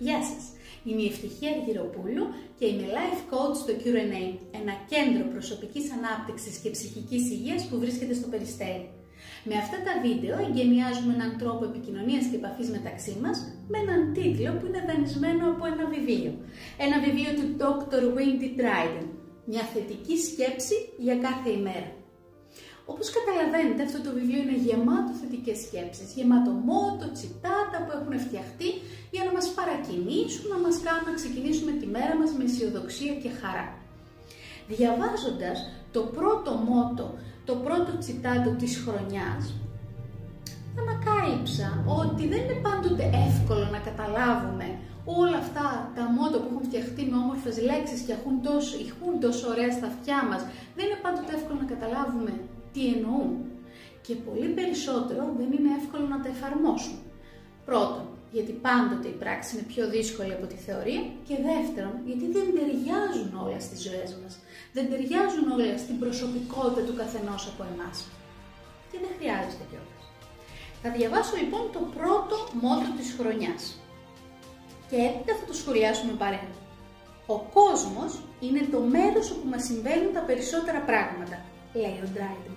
Γεια σας! Είμαι η Ευτυχία Αργυροπούλου και είμαι Life Coach στο Q&A, ένα κέντρο προσωπικής ανάπτυξης και ψυχικής υγείας που βρίσκεται στο Περιστέρι. Με αυτά τα βίντεο εγκαινιάζουμε έναν τρόπο επικοινωνίας και επαφής μεταξύ μας με έναν τίτλο που είναι δανεισμένο από ένα βιβλίο. Ένα βιβλίο του Dr. Wendy Dryden, μια θετική σκέψη για κάθε ημέρα. Όπως καταλαβαίνετε, αυτό το βιβλίο είναι γεμάτο θετικές σκέψεις, γεμάτο μότο, τσιτάτα που έχουν φτιαχτεί για να μας παρακινήσουν, να μας κάνουν να ξεκινήσουμε τη μέρα μας με αισιοδοξία και χαρά. Διαβάζοντας το πρώτο μότο, το πρώτο τσιτάτο της χρονιάς, ανακάλυψα ότι δεν είναι πάντοτε εύκολο να καταλάβουμε όλα αυτά τα μότο που έχουν φτιαχτεί με όμορφες λέξεις και ηχούν τόσο ωραία στα αυτιά μας. Δεν είναι πάντοτε εύκολο να καταλάβουμε τι εννοούν και πολύ περισσότερο δεν είναι εύκολο να τα εφαρμόσουν. Πρώτον, γιατί πάντοτε η πράξη είναι πιο δύσκολη από τη θεωρία και δεύτερον, γιατί δεν ταιριάζουν όλα στις ζωές μας. Δεν ταιριάζουν όλα στην προσωπικότητα του καθενός από εμάς. Και δεν χρειάζεται κιόλας. Θα διαβάσω λοιπόν το πρώτο μότο της χρονιάς και έπειτα θα το σχολιάσουμε παρέα. Ο κόσμος είναι το μέρος όπου μας συμβαίνουν τα περισσότερα πράγματα, λέει ο Dryden.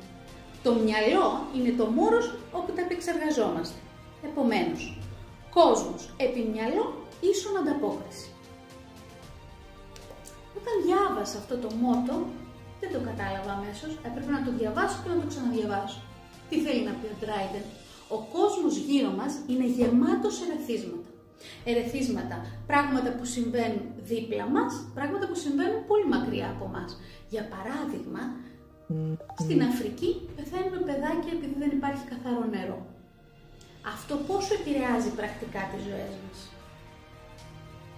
Το μυαλό είναι το μόρος όπου τα επεξεργαζόμαστε. Επομένως, κόσμος επί μυαλό ίσον ανταπόκριση. Όταν διάβασα αυτό το μότο, δεν το κατάλαβα αμέσως, έπρεπε να το διαβάσω και να το ξαναδιαβάσω. Τι θέλει να πει ο Dryden? Ο κόσμος γύρω μας είναι γεμάτος ερεθίσματα. Ερεθίσματα, πράγματα που συμβαίνουν δίπλα μας, πράγματα που συμβαίνουν πολύ μακριά από μας. Για παράδειγμα, στην Αφρική πεθαίνουν παιδάκια επειδή δεν υπάρχει καθαρό νερό. Αυτό πόσο επηρεάζει πρακτικά τις ζωές μας?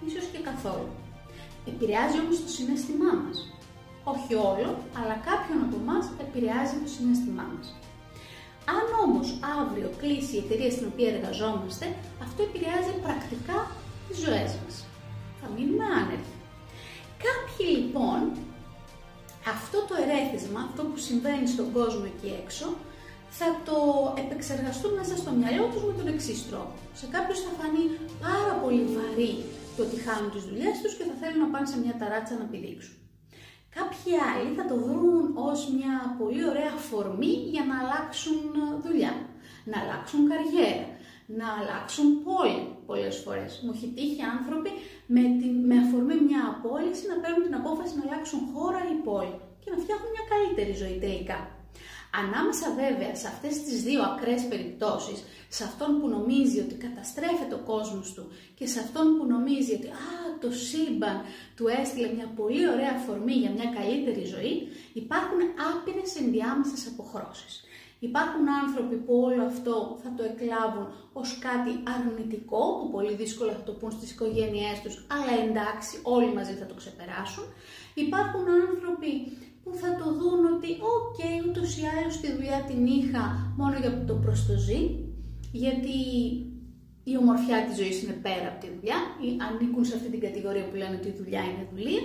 Ίσως και καθόλου. Επηρεάζει όμως το συναίσθημά μας. Όχι όλο, αλλά κάποιον από εμάς επηρεάζει το συναίσθημά μας. Αν όμως αύριο κλείσει η εταιρεία στην οποία εργαζόμαστε, αυτό επηρεάζει πρακτικά τις ζωές μας. Θα μείνουμε άνεργοι. Κάποιοι λοιπόν, αυτό το ερέθισμα, αυτό που συμβαίνει στον κόσμο εκεί έξω, θα το επεξεργαστούν μέσα στο μυαλό τους με τον εξής τρόπο. Σε κάποιους θα φανεί πάρα πολύ βαρύ το ότι χάνουν τις δουλειές τους και θα θέλουν να πάνε σε μια ταράτσα να πηδήξουν. Κάποιοι άλλοι θα το βρουν ως μια πολύ ωραία αφορμή για να αλλάξουν δουλειά, να αλλάξουν καριέρα, να αλλάξουν πόλη πολλές φορές. Μου έχει τύχει άνθρωποι με αφορμή μια απόλυση να παίρνουν την απόφαση να αλλάξουν χώρα ή πόλη και να φτιάχνουν μια καλύτερη ζωή τελικά. Ανάμεσα βέβαια σε αυτές τις δύο ακραίες περιπτώσεις, σε αυτόν που νομίζει ότι καταστρέφεται ο κόσμος του και σε αυτόν που νομίζει ότι το σύμπαν του έστειλε μια πολύ ωραία αφορμή για μια καλύτερη ζωή, υπάρχουν άπειρες ενδιάμεσες αποχρώσεις. Υπάρχουν άνθρωποι που όλο αυτό θα το εκλάβουν ως κάτι αρνητικό, που πολύ δύσκολα θα το πούν στις οικογένειές τους, αλλά εντάξει, όλοι μαζί θα το ξεπεράσουν. Υπάρχουν άνθρωποι που θα το δουν ότι ούτως ή άλλως τη δουλειά την είχα μόνο για το προστοζή, γιατί η ομορφιά της ζωής είναι πέρα από τη δουλειά, ανήκουν σε αυτή την κατηγορία που λένε ότι η δουλειά είναι δουλεία.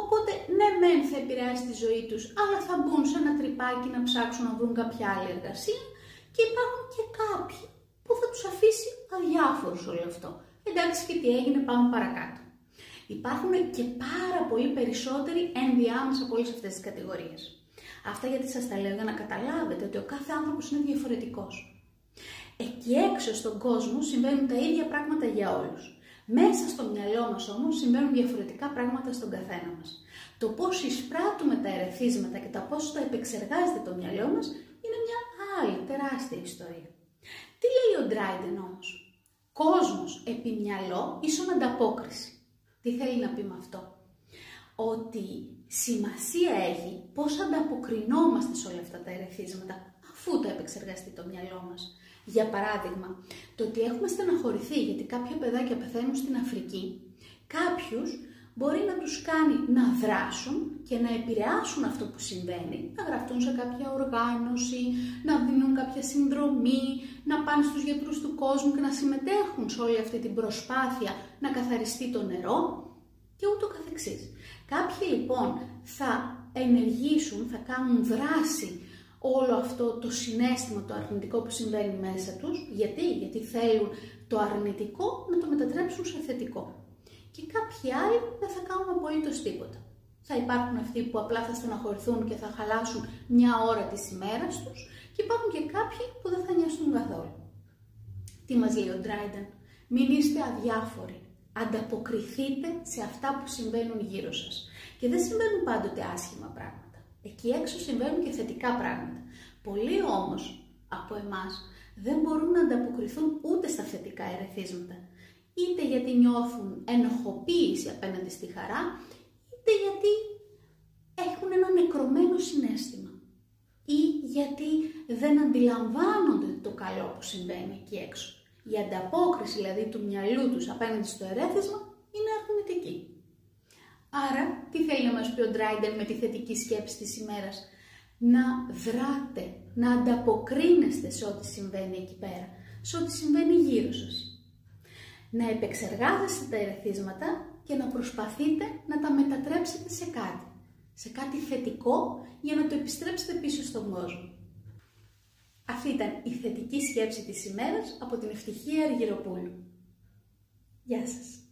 Οπότε, ναι, μεν θα επηρεάσει τη ζωή τους, αλλά θα μπουν σε ένα τρυπάκι να ψάξουν να βρουν κάποια άλλη εργασία και υπάρχουν και κάποιοι που θα τους αφήσει αδιάφορους όλο αυτό. Εντάξει, και τι έγινε, πάμε παρακάτω. Υπάρχουν και πάρα πολύ περισσότεροι ενδιάμεσα από όλες αυτές τις κατηγορίες. Αυτά γιατί σας τα λέω για να καταλάβετε ότι ο κάθε άνθρωπος είναι διαφορετικός. Εκεί έξω στον κόσμο συμβαίνουν τα ίδια πράγματα για όλους. Μέσα στο μυαλό μας όμως συμβαίνουν διαφορετικά πράγματα στον καθένα μας. Το πώς εισπράττουμε τα ερεθίσματα και τα πώς τα επεξεργάζεται το μυαλό μας είναι μια άλλη τεράστια ιστορία. Τι λέει ο Dryden όμως? Κόσμος επί μυαλό ίσον ανταπόκριση. Τι θέλει να πει με αυτό? Ότι σημασία έχει πώς ανταποκρινόμαστε σε όλα αυτά τα ερεθίσματα αφού τα επεξεργαστεί το μυαλό μας. Για παράδειγμα, το ότι έχουμε στεναχωρηθεί γιατί κάποια παιδάκια πεθαίνουν στην Αφρική, κάποιους μπορεί να τους κάνει να δράσουν και να επηρεάσουν αυτό που συμβαίνει, να γραφτούν σε κάποια οργάνωση, να δίνουν κάποια συνδρομή, να πάνε στους γιατρούς του κόσμου και να συμμετέχουν σε όλη αυτή την προσπάθεια να καθαριστεί το νερό και ούτω καθεξής. Κάποιοι λοιπόν θα ενεργήσουν, θα κάνουν δράση όλο αυτό το συναίσθημα, το αρνητικό που συμβαίνει μέσα τους. Γιατί θέλουν το αρνητικό να το μετατρέψουν σε θετικό. Και κάποιοι άλλοι δεν θα κάνουν απολύτως τίποτα. Θα υπάρχουν αυτοί που απλά θα στεναχωρηθούν και θα χαλάσουν μια ώρα της ημέρας τους και υπάρχουν και κάποιοι που δεν θα νοιαστούν καθόλου. Τι μας λέει ο Dryden? Μην είστε αδιάφοροι. Ανταποκριθείτε σε αυτά που συμβαίνουν γύρω σας. Και δεν συμβαίνουν πάντοτε άσχημα πράγματα. Εκεί έξω συμβαίνουν και θετικά πράγματα. Πολλοί όμως από εμάς δεν μπορούν να ανταποκριθούν ούτε στα θετικά ερεθίσματα. Είτε γιατί νιώθουν ενοχοποίηση απέναντι στη χαρά, είτε γιατί έχουν ένα νεκρωμένο συναίσθημα. Ή γιατί δεν αντιλαμβάνονται το καλό που συμβαίνει εκεί έξω. Η ανταπόκριση δηλαδή του μυαλού τους απέναντι στο ερέθισμα είναι αρνητική. Άρα, τι θέλει να μας πει ο Dryden με τη θετική σκέψη της ημέρας? Να δράτε, να ανταποκρίνεστε σε ό,τι συμβαίνει εκεί πέρα, σε ό,τι συμβαίνει γύρω σας. Να επεξεργάζεστε τα ερεθίσματα και να προσπαθείτε να τα μετατρέψετε σε κάτι θετικό για να το επιστρέψετε πίσω στον κόσμο. Αυτή ήταν η θετική σκέψη της ημέρας από την Ευτυχία Αργυροπούλου. Γεια σας!